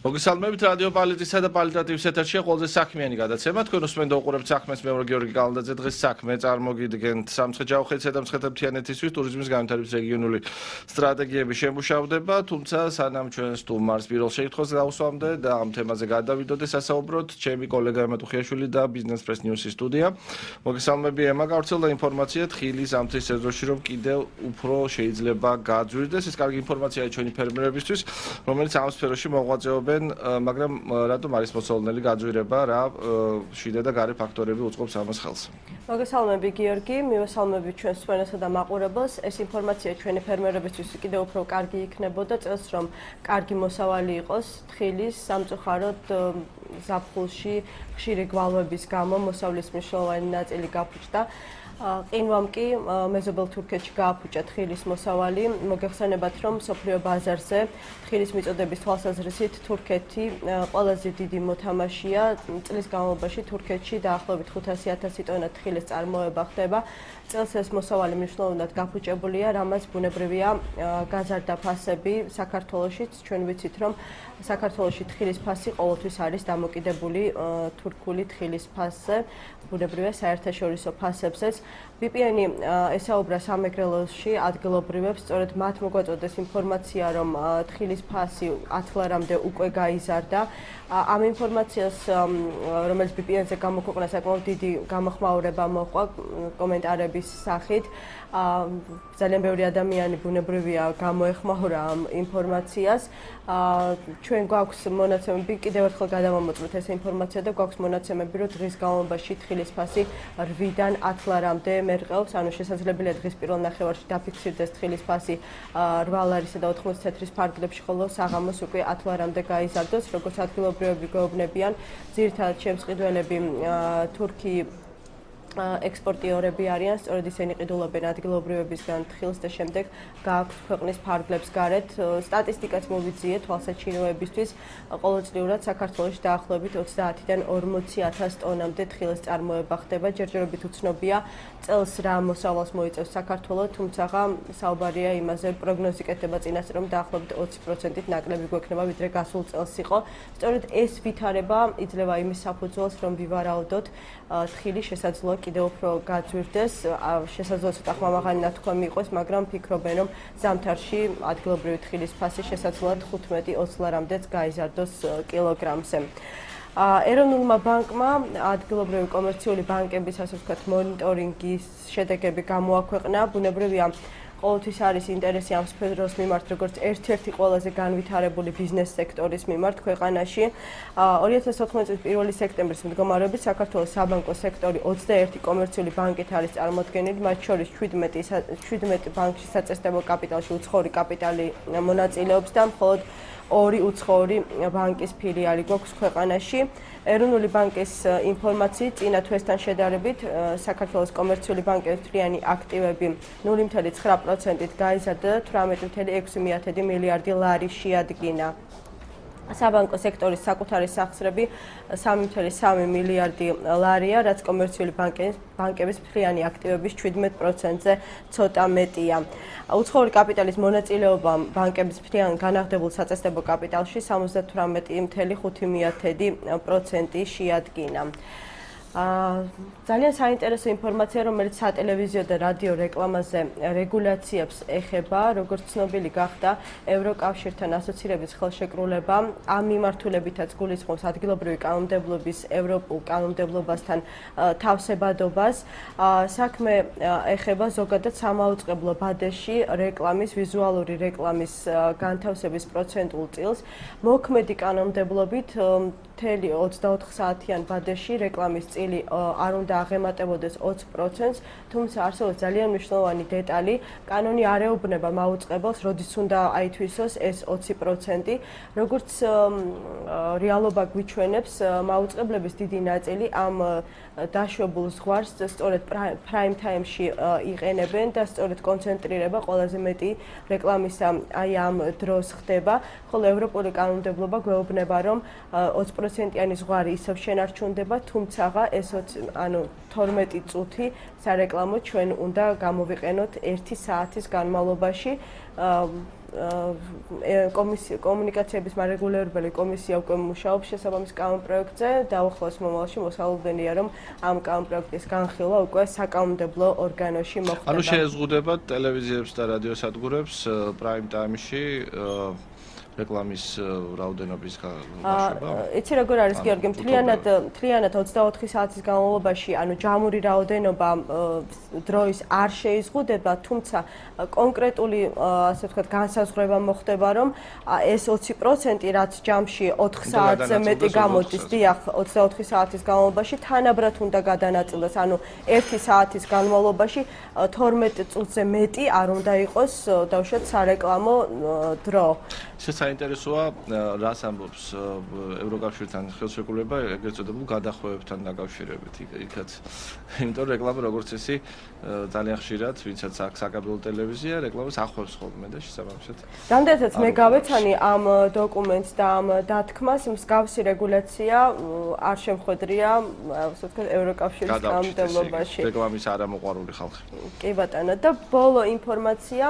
მოგესალმებით რადიო პალიტისა და პალიტატივის ეთერშია ყველაზე საქმიანი გადაცემა. თქვენ უსმენთ უყურებთ საქმეს, მე ვარ გიორგი კალანდაძე. დღეს საქმე წარმოგიდგენთ სამცხე-ჯავახეთისა და მცხეთა-მთიანეთისთვის ტურიზმის განვითარების რეგიონული სტრატეგიები შემუშავდება, თუმცა სანამ ჩვენ სტუმარს პირველ შეითხოვს გავუსვამდე და ამ თემაზე გადავიდოდე სასაუბროთ, ჩემი კოლეგა აჰმედ და ბიზნეს პრეს ნიუსის სტუდია. მოგესალმები ემა, გავრცელდა ინფორმაცია თხილის ამ თვის სეზონში, რომ კიდევ უფრო შეიძლება გაძვირდეს. ეს კარგი ინფორმაციაა ჩვენი ფერმერებისთვის, რომელიც ამ სფეროში მოღვაწეობენ. მაგრამ რატომ არის მოსალოდნელი გაძვირება, რა შიდა და გარე ფაქტორები უწყობს ამას ხელს? მოგესალმები გიორგი, მივესალმები ჩვენს სვენესა და მაყურებელს. ეს ინფორმაცია ჩვენი ფერმერებისთვის კიდევ უფრო კარგი იქნებოდა, წელს რომ კარგი მოსავალი იყოს თხილის სამწუხაროდ ზაფხულში ხშირი გვალვების გამო მოსავლის მნიშვნელოვანი ნაწილი გაფუჭდა. ყინვამ კი მეზობელ თურქეთში გააფუჭა თხილის მოსავალი. მოგეხსენებათ, რომ მსოფლიო ბაზარზე თხილის მიწოდების თვალსაზრისით თურქეთი ყველაზე დიდი მოთამაშეა. წლის განმავლობაში თურქეთში დაახლოებით 500,000 ტონა თხილის წარმოება ხდება. წელს ეს მოსავალი მნიშვნელოვნად გაფუჭებულია, რამაც ბუნებრივია გაზარდა ფასები საქართველოშიც. ჩვენ ვიცით, რომ საქართველოში თხილის ფასი ყოველთვის არის დამოკიდებული თურქული თხილის ფასზე, ბუნებრივია საერთაშორისო ფასებზეც. VPN-ი ესაუბრა სამეგრელოში ადგილობრივებს, სწორედ მათ მოგვაწოდეს ინფორმაცია, რომ თხილის ფასი 10 ლარამდე უკვე გაიზარდა. ამ ინფორმაციას, რომელიც VPN-ზე გამოქვეყნა, საკმაოდ დიდი გამოხმაურება მოყვა კომენტარების სახით. ძალიან ბევრი ადამიანი ბუნებრივია გამოეხმაურა ამ ინფორმაციას. ჩვენ გვაქვს მონაცემები, კიდევ ერთხელ გადავამოწმოთ ეს ინფორმაცია და გვაქვს მონაცემები, რომ დღის განმავლობაში თხილის ფასი 8-დან 10 ლარამდე მერყეობს, ანუ შესაძლებელია დღის პირველ ნახევარში დაფიქსირდეს თხილის ფასი 8 ლარისა და 80 ცენტრის ფარგლებში, ხოლო საღამოს უკვე 10 ლარამდე გაიზარდოს, როგორც ადგილობრივები გვეუბნებიან, ძირითადად შემსყიდველები თურქი ექსპორტიორები არიან, სწორედ ისინი ყიდულობენ ადგილობრივებისგან თხილს და შემდეგ გააქვთ ქვეყნის ფარგლებს გარეთ. სტატისტიკაც მოვიძიე თვალსაჩინოებისთვის, ყოველწლიურად საქართველოში დაახლოებით 30-დან 40,000 ტონამდე თხილის წარმოება ხდება. ჯერჯერობით უცნობია წელს რა მოსავალს მოიწევს საქართველო, თუმცა საუბარია იმაზე, პროგნოზი კეთდება წინასწარ, რომ დაახლოებით 20%-ით ნაკლები გვექნება, ვიდრე გასულ წელს იყო. სწორედ ეს ვითარება იძლევა იმის საფუძველს, რომ ვივარაუდოთ თხილი შესაძლოა კიდევ უფრო გაძვირდეს, შესაძლოა ცოტა ხმამაღალი ნათქვამი იყოს, მაგრამ ფიქრობენ, რომ ზამთარში ადგილობრივი თხილის ფასი შესაძლოა 15-20 ლარამდეც გაიზარდოს კილოგრამზე. ეროვნულმა ბანკმა ადგილობრივი კომერციული ბანკების, ასე ვთქვათ, მონიტორინგის შედეგები გამოაქვეყნა. ბუნებრივია ყოველთვის არის ინტერესი ამ სფეროს მიმართ, როგორც ერთ-ერთი ყველაზე განვითარებული ბიზნეს სექტორის მიმართ ქვეყანაში. 2014 წლის 1 სექტემბრის მდგომარეობით საქართველოს საბანკო სექტორი 21 კომერციული ბანკით არის წარმოდგენილი, მათ შორის 17 ბანკში საწესდებო კაპიტალში უცხოური კაპიტალი მონაწილეობს და მხოლოდ 2 უცხოური ბანკის ფილიალი გვაქვს ქვეყანაში. ეროვნული ბანკის ინფორმაციით, წინა თვესთან შედარებით, საქართველოს კომერციული ბანკების მთლიანი აქტივები 0.9%-ით გაიზარდა და 18,6 მილიარდი ლარი შეადგინა. საბანკო სექტორის საკუთარი სახსრები 3.3 მილიარდი ლარია, რაც კომერციული ბანკების მთლიანი აქტივების 17%-ზე ცოტა მეტია. უცხოური კაპიტალის მონაწილეობა ბანკების მთლიან განაღდებულ საწესდებო კაპიტალში 78.5% შეადგინა. ძალიან საინტერესო ინფორმაცია, რომელიც სატელევიზიო და რადიო რეკლამაზე რეგულაციებს ეხება, როგორც ცნობილი გახდა ევროკავშირთან ასოცირების ხელშეკრულება, ამ მიმართულებითაც გულისხმობს ადგილობრივი კანონმდებლობის ევროპულ კანონმდებლობასთან თავსებადობას. საქმე ეხება ზოგადად სამაუწყებლო ბადეში რეკლამის, ვიზუალური რეკლამის განთავსების პროცენტულ წილს. მოქმედი კანონმდებლობით მთელი 24 საათიან ბადეში რეკლამის წილი არ უნდა აღემატებოდეს 20%-ს, თუმცა არსებობს ძალიან მნიშვნელოვანი დეტალი, კანონი არ ეუბნება მაუწყებელს, როდის უნდა აითვისოს ეს 20%. როგორც რეალობა გვიჩვენებს, მაუწყებლების დიდი ნაწილი ამ დაშვებულ ზღვარს სწორედ prime time-ში იყენებენ და სწორედ კონცენტრირება ყველაზე მეტი რეკლამისა აი ამ დროს ხდება, ხოლო ევროპული კანონმდებლობა გვეუბნება, რომ 20%-იანი ზღვარი ისევ შენარჩუნდება, თუმცა ეს 12 წუთი სარეკლამო ჩვენ უნდა გამოვიყენოთ 1 საათის განმავლობაში. კომუნიკაციების მარეგულირებელი კომისია უკვე მუშაობს შესაბამის კანონპროექტზე და უახლოეს მომავალში მოსალოდნელია რომ ამ კანონპროექტის განხილვა უკვე საკანონმდებლო ორგანოში მოხდება. ანუ შეეზღუდება ტელევიზიებს და რადიო სადგურებს პრაიმ ტაიმში რეკლამის რაოდენობის გაშვება? იცი როგორ არის გიორგი, მთლიანად 24 საათის განმავლობაში, ანუ ჯამური რაოდენობა დროის არ შეიზღუდება, თუმცა კონკრეტული, ასე ვთქვათ, განსაზღვრება მოხდება, რომ ეს 20%, რაც ჯამში 4 საათზე მეტი გამოდის, დიახ, 24 საათის განმავლობაში თანაბრად უნდა გადანაწილდეს, ანუ 1 საათის განმავლობაში 12 წუთზე მეტი არ უნდა იყოს დავუშვათ სარეკლამო დრო. საინტერესოა რას ამბობს ევროკავშირთან ხელშეკრულება ეგრეთ წოდებულ გადახვევებთან დაკავშირებით იქაც იმიტომ რეკლამა როგორც წესი ძალიან ხშირად ვინცაც აქვს საკაბელო ტელევიზია რეკლამას ახვევს ხოლმე და შესაბამისად რამდენადაც მე გავეცანი ამ დოკუმენტს და ამ დათქმას მსგავსი რეგულაცია არ შემხვედრია ასე ვთქვათ ევროკავშირის კანონმდებლობაში რეკლამის არამოყვარული ხალხი კი ბატონო და ბოლო ინფორმაცია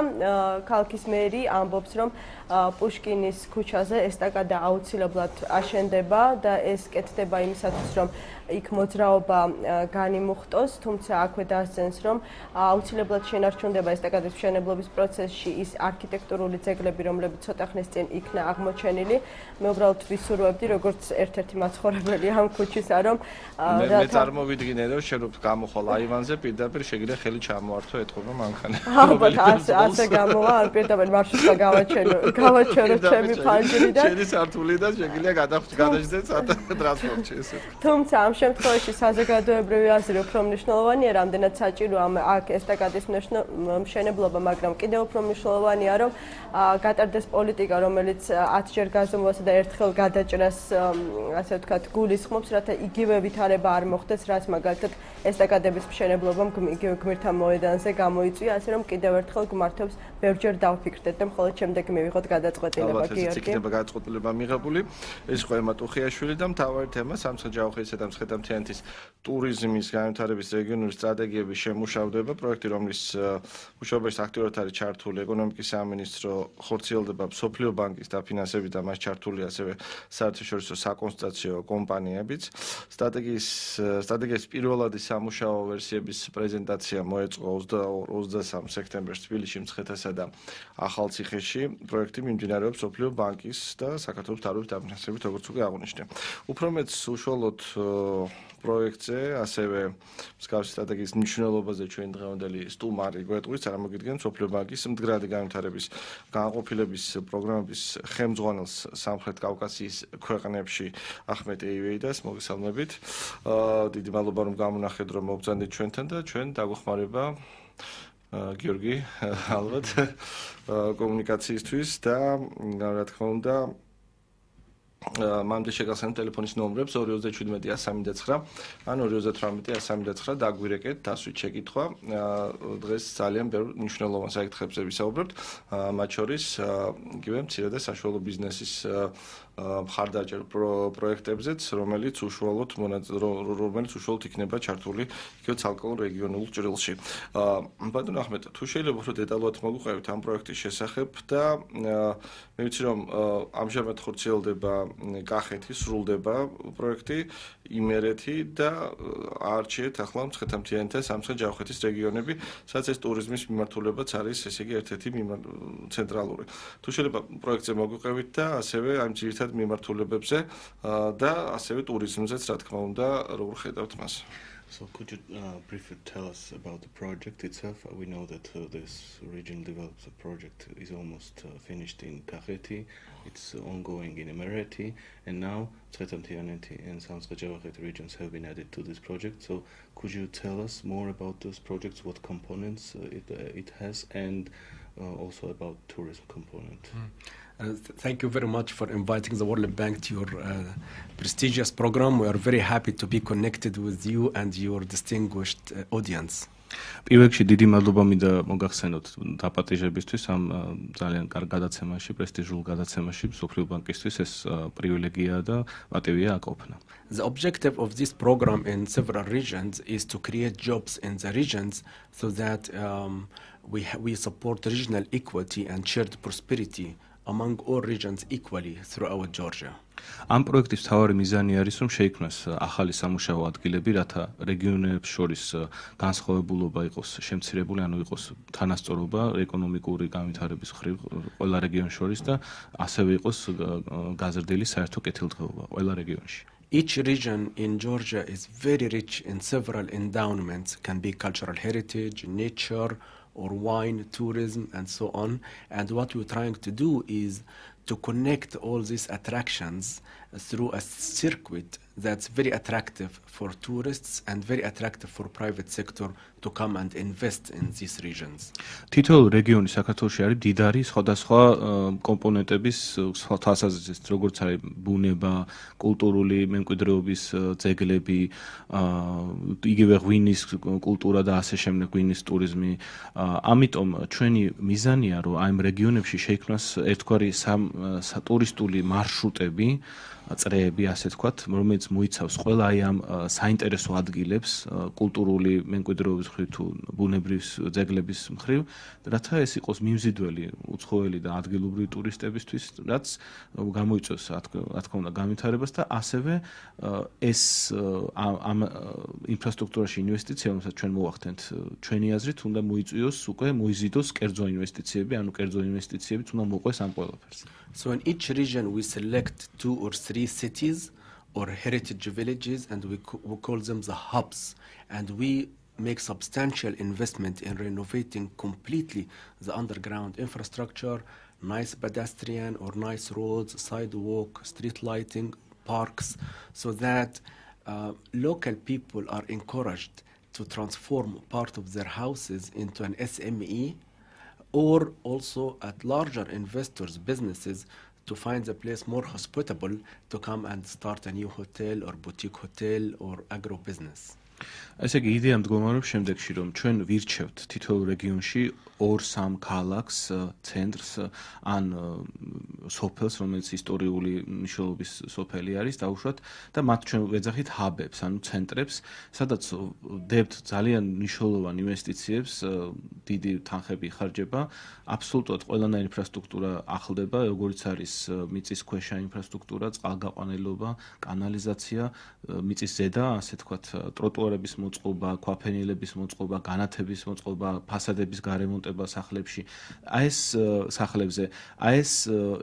ქალაქის მერი ამბობს რომ პუშკინის ქუჩაზე ესტაკადა აუცილებლად აშენდება და ეს კეთდება იმისათვის რომ იქ მოძრაობა განიმუხტოს, თუმცა აქვე დასძენს რომ აუცილებლად შენარჩუნდება ესტაკადის მშენებლობის პროცესში ის არქიტექტურული ძეგლები, რომლებიც ცოტა ხნის წინ იქნა აღმოჩენილი. მე უბრალოდ ვისურვებდი, როგორც ერთ-ერთი მაცხოვრებელი ამ ქუჩისა, რომ მე წარმოვიდგინე რომ შენ გამოხვალ აივანზე პირდაპირ შეგიძლია ხელი ჩამოართო ეთქობა მანქანა. ალბათ ასე გამოვა, ან პირდაპირ მარშრუტს გავაჩერო ჩემი ფანჯრიდან. შენი სართულიდან შეგიძლია გადაჯდეთ ტრანსპორტში ესე. თუმცა ამ შემთხვევაში საზოგადოებრივი აზრი უფრო მნიშვნელოვანია, რამდენად საჭიროა აქ ესტაკადის მშენებლობა, მაგრამ კიდევ უფრო მნიშვნელოვანია, რომ გატარდეს პოლიტიკა, რომელიც 10 ჯერ გაზომვასა და ერთხელ გადაჭრას, ასე ვთქვათ, გულისხმობს, რათა იგივე ვითარება არ მოხდეს, რაც მაგალითად ესტაკადების მშენებლობა გმირთა მოედანზე გამოიწვია, ასე რომ კიდევ ერთხელ გმართებს ბევრჯერ დავფიქრდეთ და მხოლოდ შემდეგ მივიღოთ გადაწყვეტილება, გიორგი. ალბათ იქნება გადაწყვეტილება მიღებული. ეს იყო ემმა ტუხიაშვილი და მთავარი თემა სამცხე-ჯავახეთისა და მცხეთა-მთიანეთის ტურიზმის განვითარების რეგიონული სტრატეგიების შემუშავდება პროექტი, რომლის მუშაობაში აქტიურად არის ჩართული ეკონომიკის სამინისტრო, ხორციელდება მსოფლიო ბანკის დაფინანსებით და მასში ჩართულია ასევე საერთაშორისო საკონსულტაციო კომპანიებიც. სტრატეგიის პირველადი სამუშაო ვერსიების პრეზენტაცია მოეწყო 23 სექტემბერს თბილისში, მცხეთასა და ახალციხეში. პროექტი მიმდინარეობს მსოფლიო ბანკის და საქართველოს მთავრობის დაფინანსებით, როგორც უკვე აღნიშნე. უფრო მეტს უშუალოდ პროექტზე, ასევე მსგავსი სტრატეგიის მნიშვნელობაზე ჩვენ დღევანდელი სტუმარი გვეტყვის, წარმოგიდგენთ მსოფლიო ბანკის მდგრადი განვითარების განყოფილების პროგრამების ხელმძღვანელს სამხრეთ კავკასიის ქვეყნებში აჰმედ ეივეიდას მოგესალმებით. დიდი მადლობა რომ გამონახეთ რომ მოგზავნით ჩვენთან და ჩვენ დაგვეხმარება გიორგი ალბათ კომუნიკაციისთვის და რა თქმა უნდა მამდე შეგახსენებთ ტელეფონის ნომრებს 237-139 ან 218-139 დაგვირეკეთ დასვით შეკითხვა. დღეს ძალიან ბევრ მნიშვნელოვან საკითხებზე ვისაუბრებთ, მათ შორის იგივე მცირე და საშუალო ბიზნესის მხარდაჭერ პროექტებზეც, რომელიც უშუალოდ იქნება ჩართული იქივე ცალკეულ რეგიონულ ჭრილში. ბატონო აჰმედ, თუ შეიძლება უფრო დეტალურად მოგუყვებით ამ პროექტის შესახებ და მე ვიცი რომ ამჟამად ხორციელდება კახეთი, სრულდება პროექტი, იმერეთი და აარჩიეთ ახლა მცხეთა-მთიანეთის და სამცხე-ჯავახეთის რეგიონები, სადაც ეს ტურიზმის მიმართულებაც არის, ესე იგი ერთ-ერთი ცენტრალური. თუ შეიძლება პროექტზე მოგუყვებით და ასევე ამ ძირითად მიმართულებებზე და ასევე ტურიზმზეც, რა თქმა უნდა, როგორ ხედავთ მას? So could you briefly tell us about the project itself? We know that this regional development project is almost finished in Kakheti. It's ongoing in Emirati, and now Mცხeთა-მთიანეთი and სამცხე-ჯავახეთი regions have been added to this project. So could you tell us more about those projects, what components it has, and also about tourism component? Thank you very much for inviting the World Bank to your prestigious program. We are very happy to be connected with you and your distinguished audience. პირველ რიგში დიდი მადლობა მინდა მოგახსენოთ დაპატიჟებისთვის ამ ძალიან კარგ გადაცემაში, პრესტიჟულ გადაცემაში მსოფლიო ბანკისთვის ეს პრივილეგია და პატივია აკოფნა. The objective of this program in several regions is to create jobs in the regions so that we support regional equity and shared prosperity among all regions equally throughout Georgia. ამ პროექტის მთავარი მიზანი არის, რომ შეიქმნას ახალი სამუშაო ადგილები, რათა რეგიონებს შორის განსხვავებულობა იყოს შემცირებული, ანუ იყოს თანასწორობა ეკონომიკური განვითარების მხრივ ყველა რეგიონს შორის და ასევე იყოს გაზრდილი საერთო კეთილდღეობა ყველა რეგიონში. Each region in Georgia is very rich in several endowments, can be cultural heritage, nature, or wine, tourism, and so on. And what we're trying to do is to connect all these attractions through a circuit that's very attractive for tourists and very attractive for private sector to come and invest in these regions. თითოეული რეგიონი საქართველოში არის მდიდარი სხვადასხვა კომპონენტების თვალსაზრისით, როგორც არის ბუნება, კულტურული მემკვიდრეობის ძეგლები, იგივე ღვინის კულტურა და ასე შემდეგ, ღვინის ტურიზმი. ამიტომ ჩვენი მიზანია, რომ აი ამ რეგიონებში შეიქმნას ერთგვარი ტურისტული მარშრუტები, წრეები, ასე ვთქვათ, რომელიც მოიცავს ყველა აი ამ საინტერესო ადგილებს, კულტურული მემკვიდრეობის მხრივ თუ ბუნებრივი ძეგლების მხრივ, რათა ეს იყოს მიმზიდველი, უცხოელი და ადგილობრივი ტურისტებისთვის, რაც გამოიწვევს, რა თქმა უნდა, განვითარებას და ასევე ეს ამ ინფრასტრუქტურაში ინვესტიცია, რომელსაც ჩვენ მოვახდენთ, ჩვენი აზრით უნდა მოიწვიოს უკვე მოიზიდოს კერძო ინვესტიციები, ანუ კერძო ინვესტიციებიც უნდა მოყვეს ამ ყველაფერს. So in each region we select 2 or 3 cities or heritage villages and we call them the hubs, and we make substantial investment in renovating completely the underground infrastructure, nice pedestrian or nice roads, sidewalk, street lighting, parks, so that local people are encouraged to transform part of their houses into an SME, or also at larger investors, businesses, to find the place more hospitable to come and start a new hotel or boutique hotel or agro business. ესე იგი იდეა მდგომარეობს შემდეგში, რომ ჩვენ ვირჩევთ თითოეულ რეგიონში 2-3 ქალაქს, ცენტრს ან სოფელს, რომელიც ისტორიული მნიშვნელობის სოფელი არის, დაუშვათ და მათ ჩვენ ვეძახით ჰაბებს, ანუ ცენტრებს, სადაც დებთ ძალიან მნიშვნელოვან ინვესტიციებს, დიდი თანხები იხარჯება, აბსოლუტურად ყველანაირი ინფრასტრუქტურა ახლდება, როგორც არის მიწისქვეშა ინფრასტრუქტურა, წყალგაყვანილობა, კანალიზაცია, მიწის ზედა, ასე ვთქვათ, ტროტუარების მოწყობა, ქვაფენილების მოწყობა, განათების მოწყობა, ფასადების გარემონტება სახლებში. აი ეს სახლებზე, აი ეს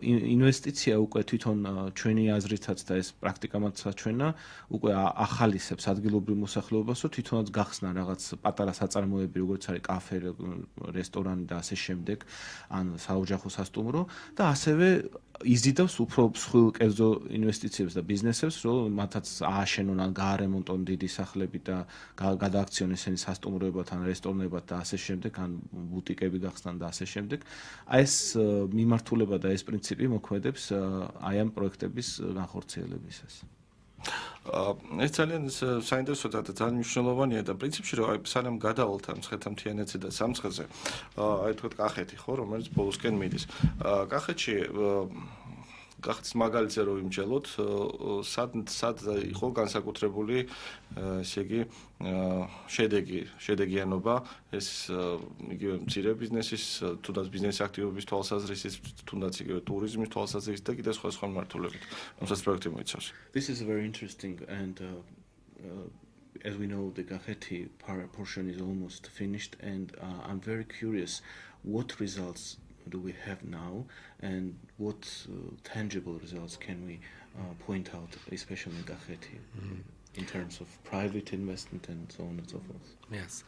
ინვესტიცია უკვე თვითონ ჩვენი აზრითაც და ეს პრაქტიკამაც საჩვენა უკვე ახალისებს ადგილობრივ მოსახლეობას, რომ თვითონაც გახსნა რაღაც პატარა საწარმოები, როგორც არის კაფე, რესტორანი და ასე შემდეგ, ან საოჯახო სასტუმრო და ასევე იზიდავს უფრო მსხვილ კერძო ინვესტიციებს და ბიზნესებს, რომ მათაც ააშენონ ან გაარემონტონ დიდი სახლები და გადააქციონ ესენი სასტუმროებად ან რესტორნებად და ასე შემდეგ, ან ბუტიკები გახსნან და ასე შემდეგ. აი ეს მიმართულება და ეს პრინციპი მოქმედებს აი ამ პროექტების განხორციელებისას. ეს ძალიან საინტერესო და ძალიან მნიშვნელოვანია და პრინციპში რომ აი სანამ გადავალთ ამ მცხეთა-მთიანეთზე და სამცხეზე, აი თქვა კახეთი ხო, რომელიც ბოლოსკენ მიდის. კახეთში კახეთის მაგალითზე რომ ვიმჯელოთ, სად იყო განსაკუთრებული, ესე იგი, შედეგიანობა ეს იგივე მცირე ბიზნესის, თუნდაც ბიზნეს აქტივობის თვალსაზრისით, თუნდაც იგივე ტურიზმის თვალსაზრისით და კიდევ სხვა მიმართულებით, რომელსაც პროექტი მოიცავს. This is very interesting and as we know the Kakheti portion is almost finished and I'm very curious what results do we have now and what tangible results can we point out, especially in Kakheti, in terms of private investment and so on and so forth. Yes.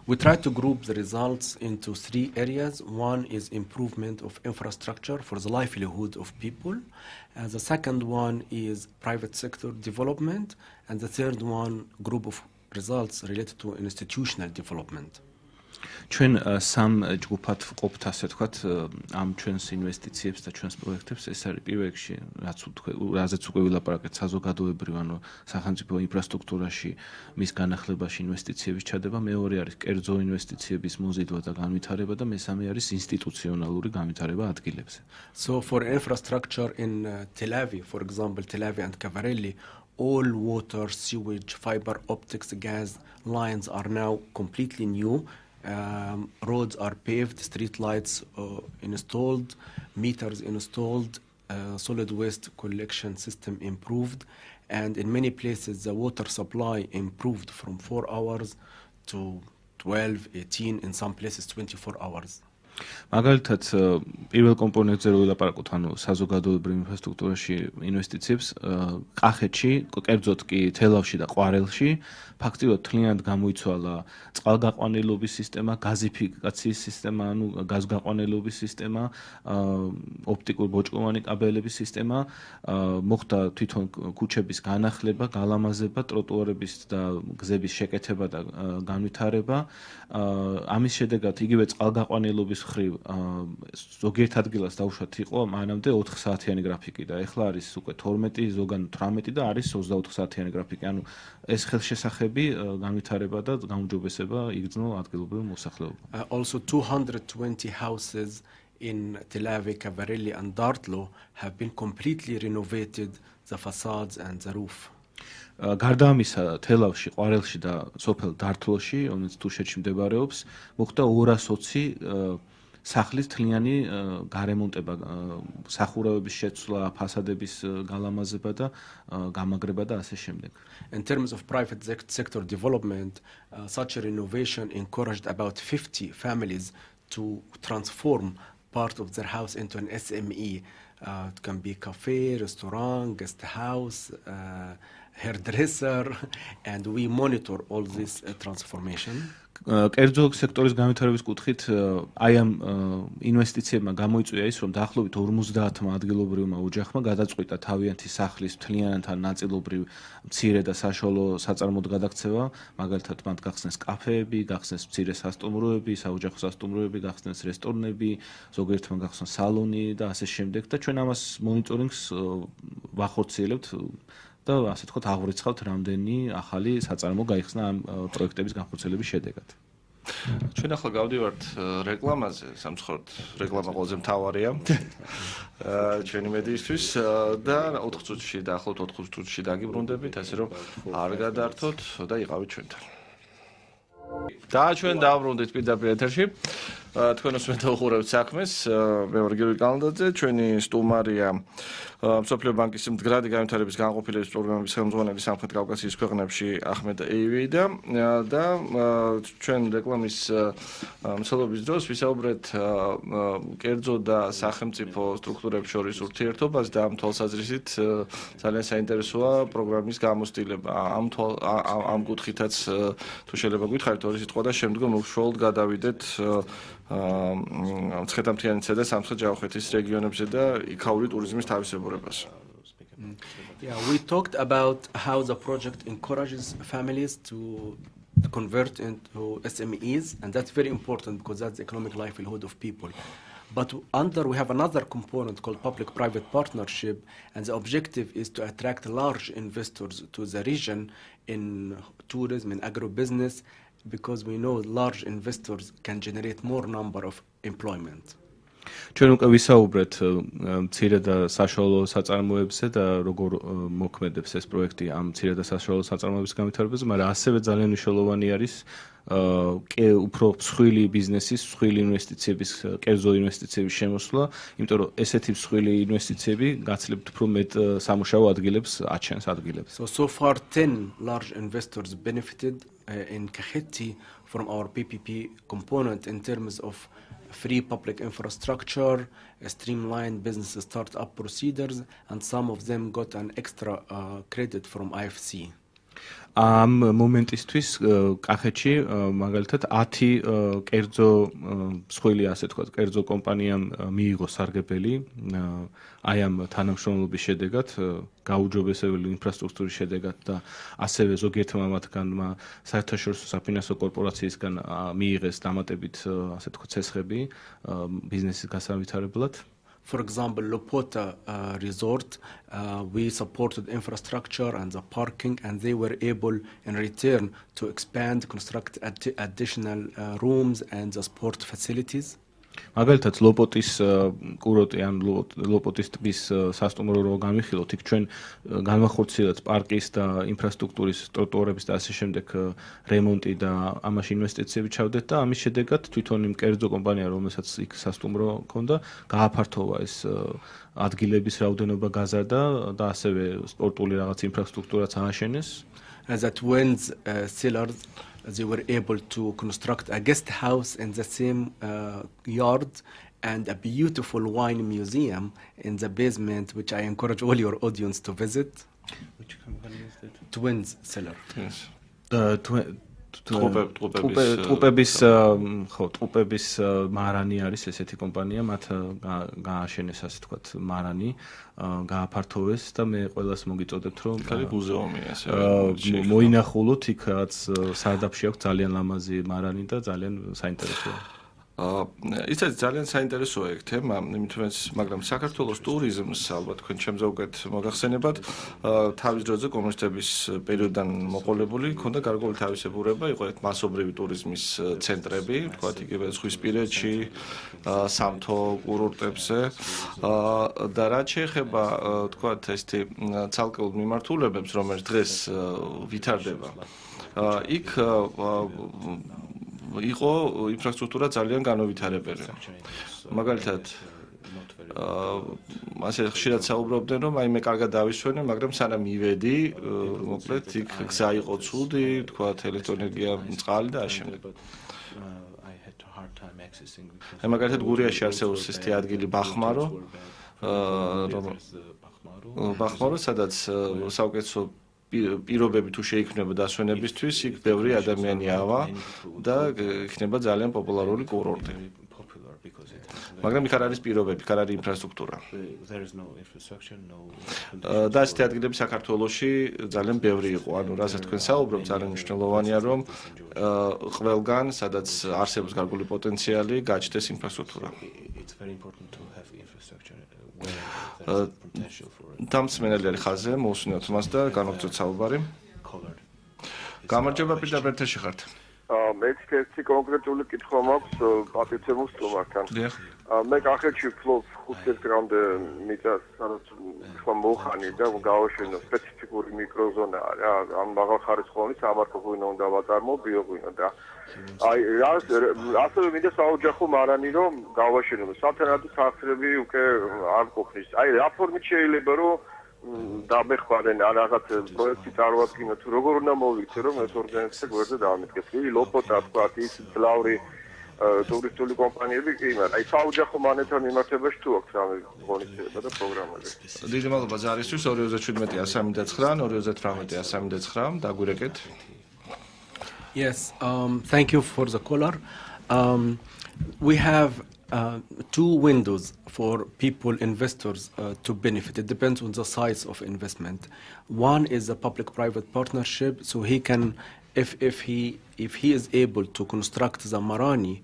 We try to group the results into 3 areas. One is improvement of infrastructure for the livelihood of people. And the second one is private sector development. And the third one, group of results related to institutional development. ჩვენ სამ ჯგუფად ვყოფთ, ასე ვთქვათ, ამ ჩვენს ინვესტიციებს და ჩვენს პროექტებს. ეს არის პირველ რიგში, რაზეც უკვე ვილაპარაკეთ, საზოგადოებრივ, ანუ სახელმწიფო ინფრასტრუქტურაში, მის განახლებაში ინვესტიციების ჩადება. მეორე არის კერძო ინვესტიციების მოზიდვა და განვითარება და მესამე არის ინსტიტუციონალური განვითარება ადგილებზე. So for infrastructure in Tel Aviv, for example, Tel Aviv and Cavarelli, all water, sewage, fiber optics, gas lines are now completely new. Roads are paved, street lights installed, meters installed, solid waste collection system improved, and in many places the water supply improved from 4 hours to 12, 18, in some places 24 hours. მაგალითად, პირველ კომპონენტზე რო ვილაპარაკოთ, ანუ საზოგადოებრივ ინფრასტრუქტურაში ინვესტიციებს, კახეთში, კერძოდ კი თელავში და ყვარელში, ფაქტიურად თლიანად გამოიცვალა წყალგაყვანილობის სისტემა, გაზიფიკაციის სისტემა, ანუ გაზგაყვანილობის სისტემა, ოპტიკურ ბოჭკოვანი კაბელების სისტემა, მოხდა თვითონ ქუჩების განახლება, გალამაზება, ტროტუარების და გზების შეკეთება და განვითარება. ამის შედეგად იგივე წყალგაყვანილობის ხრივ ზოგიერთ ადგილას დაუშვათ იყო მანამდე 4 საათიანი გრაფიკი და ეხლა არის უკვე 12, ზოგან 18 და არის 24 საათიანი გრაფიკი. ანუ ეს ხელშესახები განვითარება და გაუმჯობესება იგრძნო ადგილობრივ მოსახლეობას. Also 220 houses in Tel Aviv, Cavarelli and Dartlo have been completely renovated, the facades and the roof. გარდა ამისა, თელავში, ყვარელში და სოფელ დართლოში, რომელიც თუშეთში მდებარეობს, მოხდა 220 სახლის თლიანი გარემონტება, სახურავების შეცვლა, ფასადების გალამაზება და გამაგრება და ასე შემდეგ. In terms of private sector development, such a renovation encouraged about 50 families to transform part of their house into an SME. It can be cafe, restaurant, guest house, hairdresser, and we monitor all this transformation. კერძო სექტორის განვითარების კუთხით აი ამ ინვესტიციებმა გამოიწვია ის, რომ დაახლოებით 50 ადგილობრივმა ოჯახმა გადაწყვიტა თავიანთი სახლის მთლიანად ან ნაწილობრივ მცირე და საშუალო საწარმოდ გადაქცევა, მაგალითად მათ გახსნეს კაფეები, გახსნეს მცირე სასტუმროები, საოჯახო სასტუმროები, გახსნეს რესტორნები, ზოგიერთმა გახსნა სალონი და ასე შემდეგ და ჩვენ ამას მონიტორინგს ვახორციელებთ და ასე თქვათ აღვრიცხავთ რამდენი ახალი საწარმო გაიხსნა ამ პროექტების განხორციელების შედეგად. ჩვენ ახლა გავდივართ რეკლამაზე, სამცხორთ რეკლამა ყველაზე მთავარია ჩვენი მედიისთვის და 4 წუთში დაახლოებით 4 წუთში დაგიბრუნდებით, ასე რომ არ გადართოთ და იყავით ჩვენთან. და ჩვენ დავბრუნდით პირდაპირ ეთერში. თქვენ უსმენთ უყურებთ საქმეს, მე ვარ გიორგი კალანდაძე, ჩვენი სტუმარია მსოფლიო ბანკის მდგრადი განვითარების განყოფილების პროგრამების ხელმძღვანელი სამხრეთ კავკასიის ქვეყნებში აჰმედ და ეივეიდა და ჩვენ რეკლამის მსვლელობის დროს ვისაუბრეთ კერძო და სახელმწიფო სტრუქტურებს შორის ურთიერთობას და ამ თვალსაზრისით ძალიან საინტერესოა პროგრამის გამოცდილება. ამ კუთხითაც თუ შეიძლება გითხარით ორი სიტყვა და შემდგომ უშუალოდ გადავიდეთ მცხეთა-მთიანეთისა და სამცხე-ჯავახეთის რეგიონებზე და იქაური ტურიზმის თავისებურებას. Yeah, we talked about how the project encourages families to convert into SMEs, and that's very important because that's the economic livelihood of people. But we have another component called public-private partnership, and the objective is to attract large investors to the region in tourism and agribusiness, because we know large investors can generate more number of employment. ჩვენ უკვე ვისაუბრეთ მცირე და საშუალო საწარმოებზე და როგორ მოქმედებს ეს პროექტი ამ მცირე და საშუალო საწარმოების განვითარებაზე, მაგრამ ასევე ძალიან მნიშვნელოვანი არის უფრო მსხვილი ბიზნესის, მსხვილი ინვესტიციების, კერძო ინვესტიციების შემოსვლა, იმიტომ რომ ესეთი მსხვილი ინვესტიციები გაცილებით უფრო მეტ სამუშაო ადგილებს აჩენს ადგილებს. So far 10 large investors benefited in Kakheti from our PPP component in terms of free public infrastructure, streamlined business startup procedures, and some of them got an extra credit from IFC. ამ მომენტისთვის კახეთში მაგალითად 10 კერძო მსხვილი ასე თქვა კერძო კომპანიამ მიიღო სარგებელი აი ამ თანამშრომლობის შედეგად გაუჯობესებული ინფრასტრუქტურის შედეგად და ასევე ზოგიერთმა მათგანმა საერთაშორისო საფინანსო კორპორაციისგან მიიღეს დამატებით ასე თქვა ცესხები ბიზნესის გასავითარებლად. For example, Lopota resort, we supported infrastructure and the parking, and they were able in return to expand, construct additional rooms and the sport facilities. მაგალითად ლოპოტის კურორტი ან ლოპოტის ტბის სასტუმრო რო განვიხილოთ, იქ ჩვენ განვახორციელეთ პარკის და ინფრასტრუქტურის ტროტუარების და ასე შემდეგ რემონტი და ამაში ინვესტიციები ჩავდეთ და ამის შედეგად თვითონ იმ კერძო კომპანია, რომელსაც იქ სასტუმრო ჰქონდა, გააფართოვა ეს ადგილების რაოდენობა გაზარდა და ასევე სპორტული რაღაც ინფრასტრუქტურაც ააშენეს. As that when sellers they were able to construct a guest house in the same yard and a beautiful wine museum in the basement, which I encourage all your audience to visit. Which company is that? Twins seller. Yes. ტყუპების მარანი არის ესეთი კომპანია, მათ გააშენეს ასე თქვათ მარანი, გააფართოვეს და მე ყველას მოგიწოდებთ რომ ხალი მუზეუმია ასე მოინახულოთ იქაც სარდაფში აქვს ძალიან ლამაზი მარანი და ძალიან საინტერესოა. ისიც ძალიან საინტერესოა ეგ თემა, მაგრამ საქართველოს ტურიზმს ალბათ თქვენ ჩემზე უკეთ მოგახსენებათ, თავის დროზე კომუნისტების პერიოდიდან მოყოლებული, ქონდა გარკვეული თავისებურება, იყო ერთ მასობრივი ტურიზმის ცენტრები, თქვათ იგივე ზღვისპირეთში, სამთო კურორტებზე და რაც შეეხება თქვათ ესეთი ცალკეულ მიმართულებებს, რომელიც დღეს ვითარდება, იქ იყო ინფრასტრუქტურა ძალიან განვითარებული. მაგალითად ასე ხშირად საუბრობდნენ რომ აი მე კარგად დავისვენე, მაგრამ სანამ მივედი, მოკლედ იქ გზა იყო ცუდი, თქვათ ელექტროენერგია მწყალი და ამავდროულად. აი მაგალითად გურიაში არსებობს ესეთი ადგილი ბახმარო, სადაც საუკეთესო პირობები თუ შეიქმნება დასვენებისთვის, იქ ბევრი ადამიანი ავა და იქნება ძალიან პოპულარული კურორტი. მაგრამ იქ არ არის პირობები, არ არის ინფრასტრუქტურა. და ასეთი ადგილები საქართველოში ძალიან ბევრი იყო, ანუ რასაც თქვენ საუბრობთ, ძალიან მნიშვნელოვანია რომ ყველგან, სადაც არსებობს გარკვეული პოტენციალი, გაჩნდეს ინფრასტრუქტურა. დამსმენელი არის ხაზზე, მოусმინოთ მას და განვაგრძოთ საუბარი. გამარჯობა პირდაპირ ეთერში ხართ. მეც ერთი კონკრეტული კითხვა მაქვს პატიცემულ სტუმართან. მე კახეთში ვფლობ 5 დღემდე მიწას, სადაც ხომ მოხანი და გავაშენო სპეციფიკური მიკროზონა რა, ამ მაღალხარისხოვანი სამარხო ღვინო უნდა ვაწარმოო, ბიოღვინო და აი ასევე მინდა საოჯახო მარანი რომ გავაშენო, სათანადო სახსრები უკვე არ ყოფნის. აი რა ფორმით შეიძლება რომ დამეხმარენ ან რაღაც პროექტი წარმოადგინოთ, როგორ უნდა მოვიქცე რომ ეს ორგანიზაცია გვერდზე დავამტკიცოთ. ლოპოტა თქვა ის ბლავრი ტურისტული კომპანიები კი, მაგრამ აი საოჯახო მონეტარ მიმართებაში თუ აქვს რამე ღონისძიება და პროგრამები. დიდი მადლობა ზარისთვის 2017-139 დაგვირეკეთ. Yes, thank you for the caller. We have two windows for people, investors to benefit. It depends on the size of investment. One is a public-private partnership, so he can, if he is able to construct the Marani,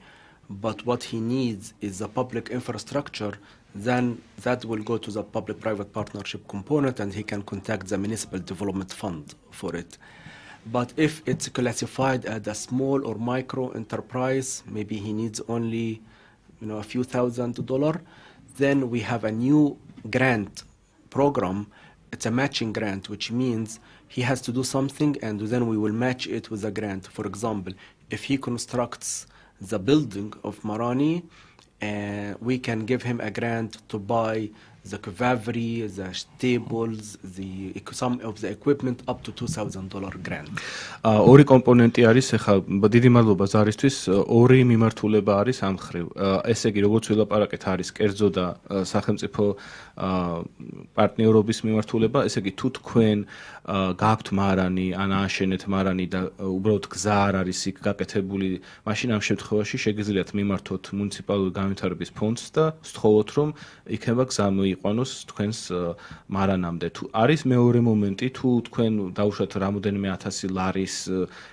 but what he needs is the public infrastructure, then that will go to the public-private partnership component, and he can contact the municipal development fund for it. But if it's classified as a small or micro enterprise, maybe he needs only a few $1,000, then we have a new grant program. It's a matching grant, which means he has to do something and then we will match it with a grant. For example, if he constructs the building of Marani, we can give him a grant to buy the cavalry, the stables, some of the equipment up to $2,000 grant. ორი კომპონენტი არის, ეხლა დიდი მადლობა ზარისთვის, ორი მიმართულება არის ამ ხრივ. ესე იგი, როგორც ვილაპარაკეთ, არის კერძო და სახელმწიფო პარტნიორობის მიმართულება, ესე იგი, თუ თქვენ გააქვთ მარანი, ან ააშენეთ მარანი და უბრალოდ გზა არ არის იქ გაკეთებული, მაშინ ამ შემთხვევაში შეგიძლიათ მიმართოთ მუნიციპალური განვითარების ფონდს და სთხოვოთ, რომ იქნება გზა მოიყვანოს თქვენს მარანამდე. თუ არის მეორე მომენტი, თუ თქვენ დაუშვათ რამოდენიმე 1000 ლარის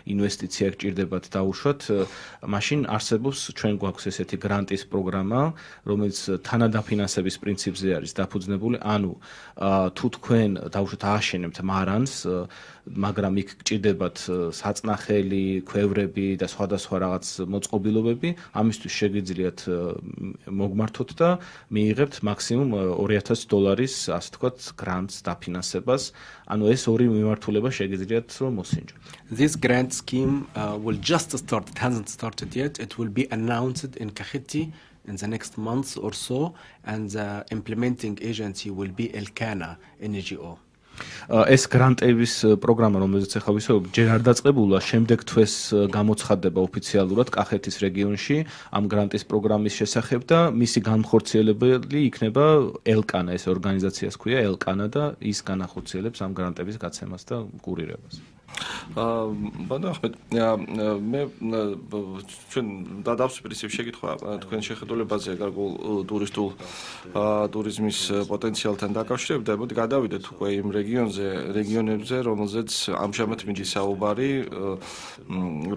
ინვესტიცია გჭირდებათ დაუშვათ, მაშინ არსებობს ჩვენ გვაქვს ესეთი გრანტის პროგრამა, რომელიც თანადაფინანსების პრინციპზე არის დაფუძნებული, ანუ თუ თქვენ დაუშვათ ააშენებთ მარანს, მაგრამ იქ გჭირდებათ საწნახელი, ქვევრები და სხვადასხვა რაღაც მოწყობილობები, ამისთვის შეგიძლიათ მოგმართოთ და მიიღებთ მაქსიმუმ $2000, ასე ვთქვათ, grants დაფინანსებას. ანუ ეს ორი მიმართულება შეგიძლიათ რომ მოსინჯოთ. This grant scheme will just start, it hasn't started yet. It will be announced in Kakheti in the next month or so, and the implementing agency will be Elkana NGO. ეს გრანტების პროგრამა, რომელზეც ახლა ვისაუბრობ, ჯერ არ დაწყებულა, შემდეგ თვეს გამოცხადდება ოფიციალურად კახეთის რეგიონში ამ გრანტის პროგრამის შესახებ და მისი განხორციელებელი იქნება ელკანა, ეს ორგანიზაციას ქვია ელკანა და ის განახორციელებს ამ გრანტების გაცემას და კურირებას. ბატონო აჰმედ, მე ჩვენ დავსვიფრისებ შეკითხვა თქვენ შეხედულებაზე გარკვეულ ტურიზმის პოტენციალთან დაკავშირებით და მოდი გადავიდეთ უკვე იმ რეგიონებზე, რომელზეც ამჟამად მიდის საუბარი,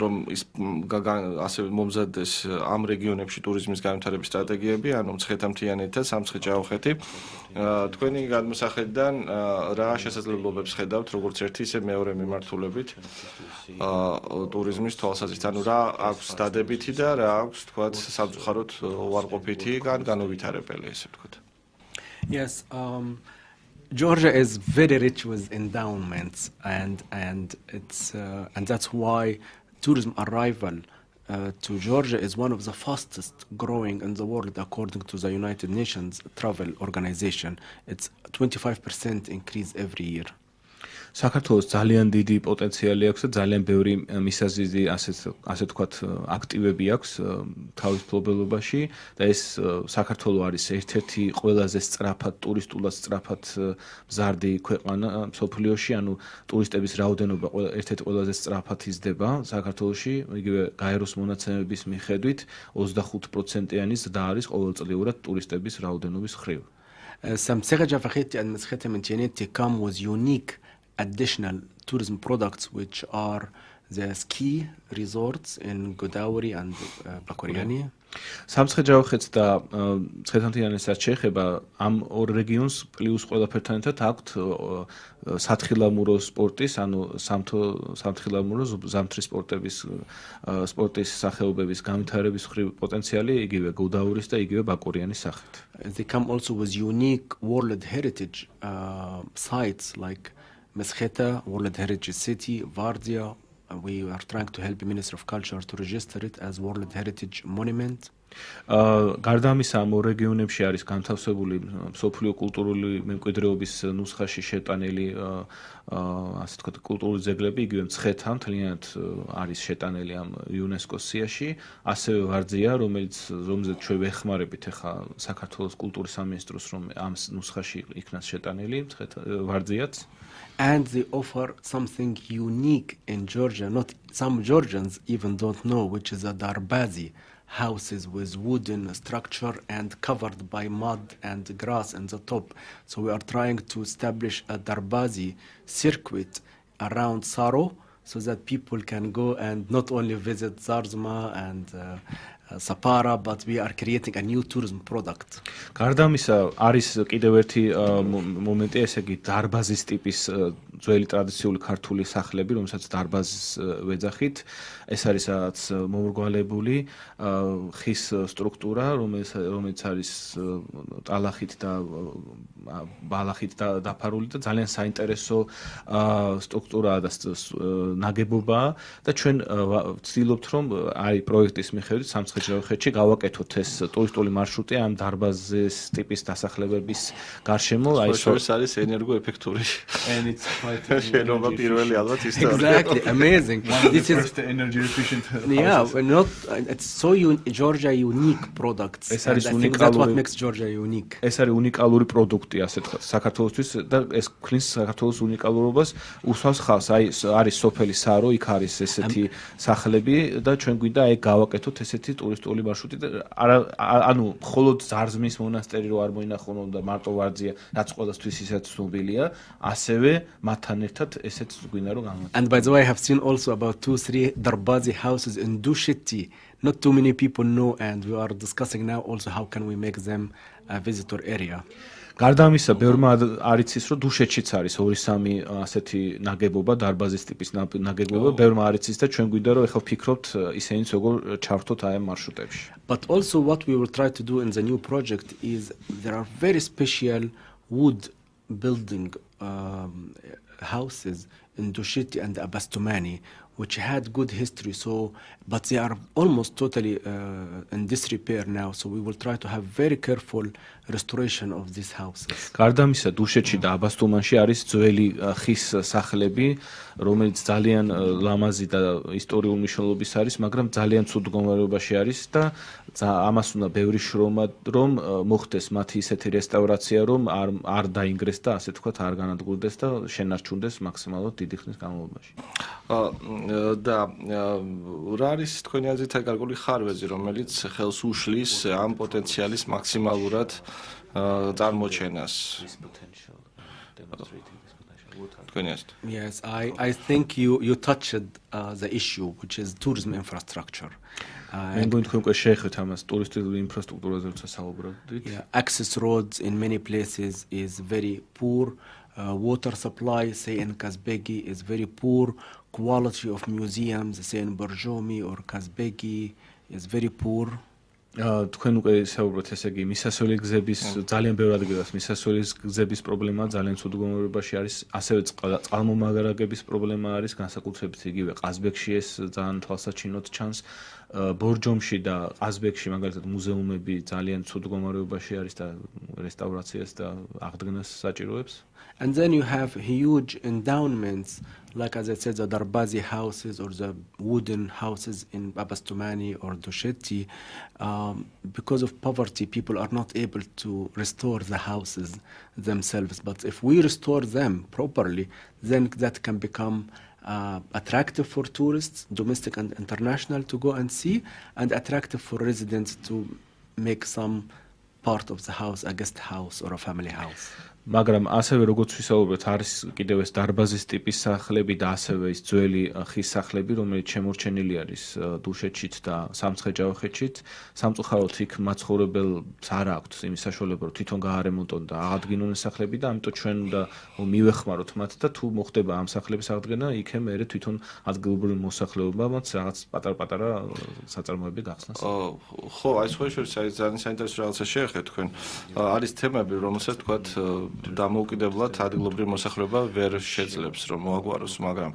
რომ ის ასე მომზადდეს ამ რეგიონებში ტურიზმის განვითარების სტრატეგიები, ანუ მცხეთა-მთიანეთი და სამცხე-ჯავახეთი. თქვენი გადმოსახედიდან რა შესაძლებლობებს ხედავთ, როგორც ერთი ისე მეორე მიმართულებით ტურიზმის თვალსაზრისით, ანუ რა აქვს დადებითი და რა აქვს, თქვათ, სამწუხაროდ უარყოფითი განუვითარებელი, ესე ვთქვათ. Yes, Georgia is very rich with endowments, and it's and that's why tourism arrival to Georgia is one of the fastest growing in the world according to the United Nations Travel Organization. It's 25% increase every year. საქართველოს ძალიან დიდი პოტენციალი აქვს და ძალიან ბევრი მისაზრდი ასე ვთქვათ აქტივები აქვს თავის მფლობელობაში და ეს საქართველოს არის ერთ-ერთი ყველაზე სწრაფად ტურისტულად სწრაფად მზარდი ქვეყანა მსოფლიოში, ანუ ტურისტების რაოდენობა ერთ-ერთი ყველაზე სწრაფად იზრდება საქართველოში, იგივე გაეროს მონაცემების მიხედვით 25%-იანი ზრდა არის ყოველწლიურად ტურისტების რაოდენობის მხრივ. Სამცხე-ჯავახეთი and მცხეთა-მთიანეთი come with unique additional tourism products which are the ski resorts in Godavari and Bakuriani. სამცხე-ჯავახეთს და მცხეთა-მთიანეთსაც შეეხება ამ ორ რეგიონს პლუს ყველაფერთან ერთად აქვთ სათხილამურო სპორტის, ანუ სამთხილამურო ზამთრის სპორტის სახეობების განვითარების მხრივ პოტენციალი იგივე გოდაურის და იგივე ბაკურიანის სახით. They come also with unique World Heritage sites like Mesketa, World Heritage City, Vardia. We are trying to help the Ministry of Culture to register it as World Heritage Monument. გარდა ამისა, ამ რეგიონებში არის განთავსებული მსოფლიო კულტურული მემკვიდრეობის ნუსხაში შეტანილი ასე ვთქვათ კულტურული ძეგლები, იგივე მცხეთა მთლიანად არის შეტანილი ამ იუნესკოს სიაში, ასევე ვარძია, რომელზეც ჩვენ ვეხმარებით ახლა საქართველოს კულტურის სამინისტროს, რომ ამ ნუსხაში იქნას შეტანილი ვარძიაც. And they offer something unique in Georgia. Not some Georgians even don't know, which is a darbazi, houses with wooden structure and covered by mud and grass in the top. So we are trying to establish a darbazi circuit around Saro so that people can go and not only visit Zarzma and Sapara, but we are creating a new tourism product. გარდა ამისა, არის კიდევ ერთი მომენტი, ესე იგი დარბაზის ტიპის ძველი ტრადიციული ქართული სახლები, რომელსაც დარბაზის ვეძახით. ეს არის რაღაც მომრგვალებული ხის სტრუქტურა, რომელიც არის ტალახით და ბალახით დაფარული და ძალიან საინტერესო სტრუქტურაა და ნაგებობაა და ჩვენ ვცდილობთ, რომ არის პროექტის მიხედვით სამცხე სამცხე-ჯავახეთში გავაკეთოთ ეს ტურისტული მარშრუტი ამ დარბაზის ტიპის დასახლებების გარშემო, აი ეს არის ენერგოეფექტური. შენობა პირველი ალბათ ისტორია. Exactly, amazing. This is the energy efficient. Yeah, not it's so Georgia unique products. ეს არის unikaალური. That's what makes Georgia unique. ეს არის უნიკალური პროდუქტი, ასე თქვა, საქართველოსთვის და ეს ქნის საქართველოს უნიკალურობას უსვავს ხალხს. აი არის სოფელი სარო, იქ არის ესეთი სახლები და ჩვენ გვინდა აი გავაკეთოთ ესეთი ტურისტული მარშრუტი და ანუ მხოლოდ ზარზმის მონასტერი რო არ მოინახონ და მარტო ვარძია, რაც ყველასთვის ისეთ ცნობილია, ასევე მათთან ერთად ესეც გვინდა რომ გამოვიდეს. And by the way, I have seen also about 2-3 darbazi houses in Dusheti. Not too many people know, and we are discussing now also how can we make them a visitor area. გარდა ამისა, ბევრმა არ იცის, რომ დუშეთშიც არის 2-3 ასეთი ნაგებობა, დარბაზის ტიპის ნაგებობა, ბევრმა არ იცის და ჩვენ გვინდა რომ ეხლა ვფიქრობთ ისინიც როგორ ჩავრთოთ აი ამ მარშრუტებში. But also what we will try to do in the new project is there are very special wood building houses in Dusheti and Abastumani, which had good history, but they are almost totally in disrepair now, so we will try to have very careful restoration of these houses. გარდა ამისა, დუშეთში და აბასტუმანში არის ძველი ხის სახლები, რომელიც ძალიან ლამაზი და ისტორიული მნიშვნელობის არის, მაგრამ ძალიან ცუდ მდგომარეობაში არის და ამას უნდა ბევრი შრომა, რომ მოხდეს მათი ისეთი რესტავრაცია, რომ არ დაინგრეს და ასე თქვათ არ განადგურდეს და შენარჩუნდეს მაქსიმალურად დიდი ხნის განმავლობაში. და რა არის თქვენი აზრით აი გარკვეული ხარვეზი, რომელიც ხელს უშლის ამ პოტენციალის მაქსიმალურად წარმოჩენას? Yes, I think you touched the issue, which is tourism infrastructure. Access roads in many places is very poor. Water supply, say in Kazbegi, is very poor. Quality of museums, say in Borjomi or Kazbegi, is very poor. თქვენ უკვე საუბრობთ, ესე იგი, მისასვლელი გზების ძალიან ბევრ ადგილას მისასვლელი გზების პრობლემა ძალიან ცუდ მდგომარეობაში არის, ასევე წყალმომაგარაგების პრობლემა არის, განსაკუთრებით იგივე ყაზბეგში ეს ძალიან თვალსაჩინოდ ჩანს. ბორჯომში და ყაზბეგში მაგალითად მუზეუმები ძალიან ცუდ მდგომარეობაში არის და რესტავრაციას და აღდგენას საჭიროებს. And then you have huge endowments, like as I said, the Darbazi houses or the wooden houses in Abastumani or Dusheti. Because of poverty, people are not able to restore the houses themselves. But if we restore them properly, then that can become attractive for tourists, domestic and international, to go and see, and attractive for residents to make some part of the house a guest house or a family house. მაგრამ ასევე როგორც ვისაუბრეთ, არის კიდევ ეს დარბაზის ტიპის სახლები და ასევე ის ძველი ხის სახლები, რომელიც შემორჩენილი არის დუშეთშიც და სამცხე-ჯავახეთშიც. სამწუხაროდ იქ მაცხოვრებელს არ აქვს იმის საშუალება, რომ თვითონ გაარემონტონ და აღადგინონ ეს სახლები და ამიტომ ჩვენ უნდა მივეხმაროთ მათ და თუ მოხდება ამ სახლების აღდგენა, იქ მერე თვითონ ადგილობრივი მოსახლეობამ რაღაც პატარ-პატარა საწარმოები გახსნას. ხო, აი სხვაშორის არის ძალიან საინტერესო რაღაცა შეეხეთ თქვენ. არის თემები, რომელსაც თქვათ დამოუკიდებლად ადგილობრივი მოსახლეობა ვერ შეძლებს რომ მოაგვაროს, მაგრამ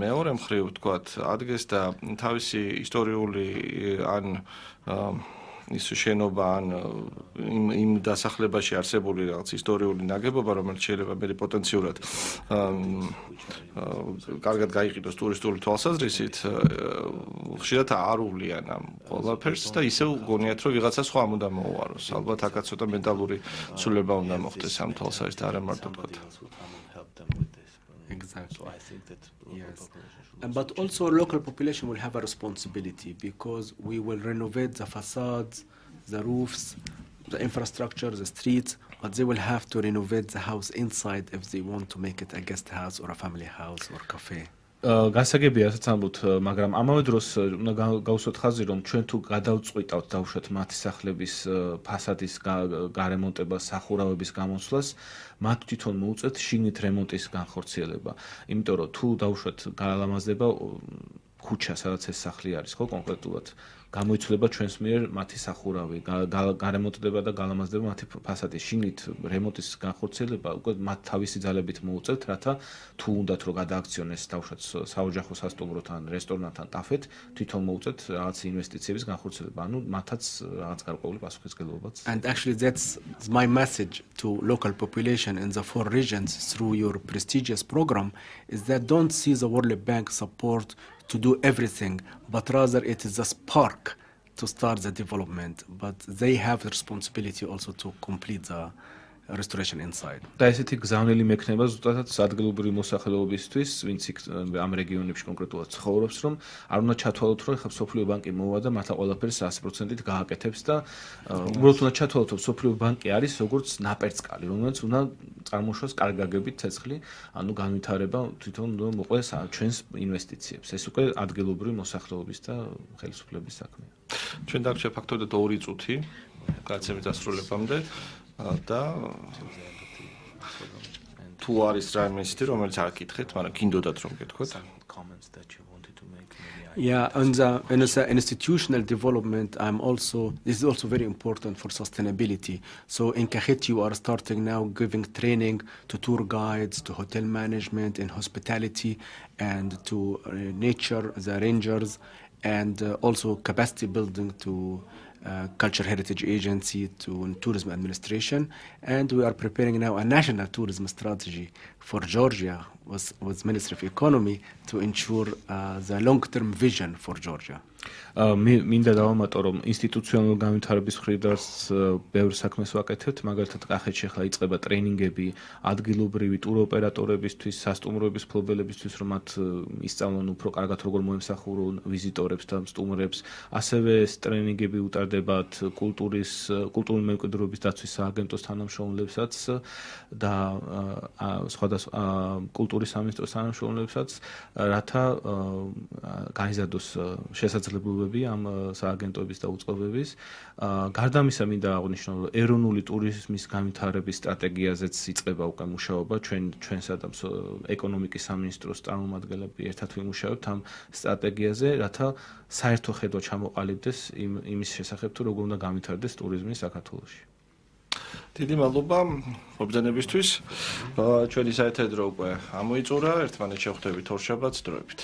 მეორე მხრივ თქვათ ადგეს და თავისი ისტორიული ან ის შენობა ან იმ დასახლებაში არსებული რაღაც ისტორიული ნაგებობა, რომელიც შეიძლება მე პოტენციურად კარგად გაიყიდოს ტურისტული თვალსაზრისით, ხშირად არ უვლიან ამ ყველაფერს და ისევ გონიათ რომ ვიღაცა სხვა უნდა მოუაროს. ალბათ აქაც ცოტა მენტალური ცვლილება უნდა მოხდეს ამ თვალსაზრისით, არა მარტო თქვათ. Exactly. So I think that yes. But also local population will have a responsibility because we will renovate the facades, the roofs, the infrastructure, the streets, but they will have to renovate the house inside if they want to make it a guest house or a family house or cafe. გასაგებია რასაც ამბობთ, მაგრამ ამავე დროს უნდა გავუსვათ ხაზი, რომ ჩვენ თუ გადავწყვიტავთ დავუშვათ მათი სახლების ფასადის გარემონტებას, სახურავების გამოსვლას, მათ თვითონ მოუწევთ შიგნით რემონტის განხორციელება. იმიტომ რომ თუ დავუშვათ გაალამაზდება ქუჩა, სადაც ეს სახლი არის, ხო, კონკრეტულად გამოიცვლება ჩვენს მიერ მათი სახურავი, გარემონტდება და გალამაზდება მათი ფასადი. შიგნით რემონტის განხორციელება უკვე მათ თავისი ძალებით მოუწევთ, რათა თუ უნდათ რომ გადააქციონეს თავშად საოჯახო სასტუმროთან, რესტორნთან, კაფეთ, თვითონ მოუწევთ რაღაც ინვესტიციების განხორციელება. ანუ მათაც რაღაც გარკვეული პასუხისმგებლობაც. And actually that's my message to local population in the 4 regions through your prestigious program is that don't see the World Bank support to do everything, but rather it is a spark to start the development, but they have the responsibility also to complete the restoration inside. და ესეთი გზავნილი მექნება ზუსტად ადგილობრივი მოსახლეობისთვის, ვინც ამ რეგიონებში კონკრეტულად ცხოვრობს, რომ არ უნდა ჩათვალოთ, რომ ხა მსოფლიო ბანკი მოვა და მართლა ყველაფერს 100%-ით გააკეთებს და უბრალოდ უნდა ჩათვალოთ, რომ მსოფლიო ბანკი არის როგორც ნაპერწკალი, რომელიც უნდა წარმოშვას კარგაგებით ცეცხლი, ანუ განვითარება თვითონ უნდა მოყვეს ჩვენს ინვესტიციებს. ეს უკვე ადგილობრივი მოსახლეობის და ხელისუფლების საქმეა. ჩვენ დაგვრჩა ფაქტობრივად 2 წუთი გადაცემის დასრულებამდე. და თუ არის რაიმე ისეთი, რომელიც არ გითხეთ, მაგრამ გინდოდათ რომ გეთქვათ. Yeah, and in the institutional development, this is also very important for sustainability. So in Kakheti, you are starting now giving training to tour guides, to hotel management and hospitality, and to nature, the rangers, and also capacity building to Culture Heritage Agency to Tourism Administration, and we are preparing now a national tourism strategy for Georgia with Ministry of Economy to ensure the long-term vision for Georgia. მინდა დავამატო, რომ ინსტიტუციონალური განვითარების მხრიდანაც ბევრ საქმეს ვაკეთებთ, მაგალითად კახეთში ახლა იწყება ტრეინინგები ადგილობრივი ტუროპერატორებისთვის, სასტუმროების მფლობელებისთვის, რომ მათ ისწავლონ უფრო კარგად როგორ მოემსახურონ ვიზიტორებს და სტუმრებს. ასევე ეს ტრეინინგები უტარდებათ კულტურული მემკვიდრეობის დაცვის სააგენტოს თანამშრომლებსაც და სხვადასხვა კულტურის სამინისტროს თანამშრომლებსაც, რათა გაიზარდოს შესაძლებლობები ამ სააგენტოების და უწყობების. გარდა ამისა, მინდა აღნიშნო, რომ ეროვნული ტურიზმის განვითარების სტრატეგიაზეც იწყება უკვე მუშაობა. ჩვენსა და ეკონომიკის სამინისტროს წარმომადგენლები ერთად ვიმუშავებთ ამ სტრატეგიაზე, რათა საერთო ხედვა ჩამოყალიბდეს იმის შესახებ, თუ როგორ უნდა განვითარდეს ტურიზმი საქართველოში. დიდი მადლობა მობრძანებისთვის. ჩვენი საერთო დრო უკვე ამოიწურა. ერთმანეთს შევხვდებით ორშაბათს დროებით.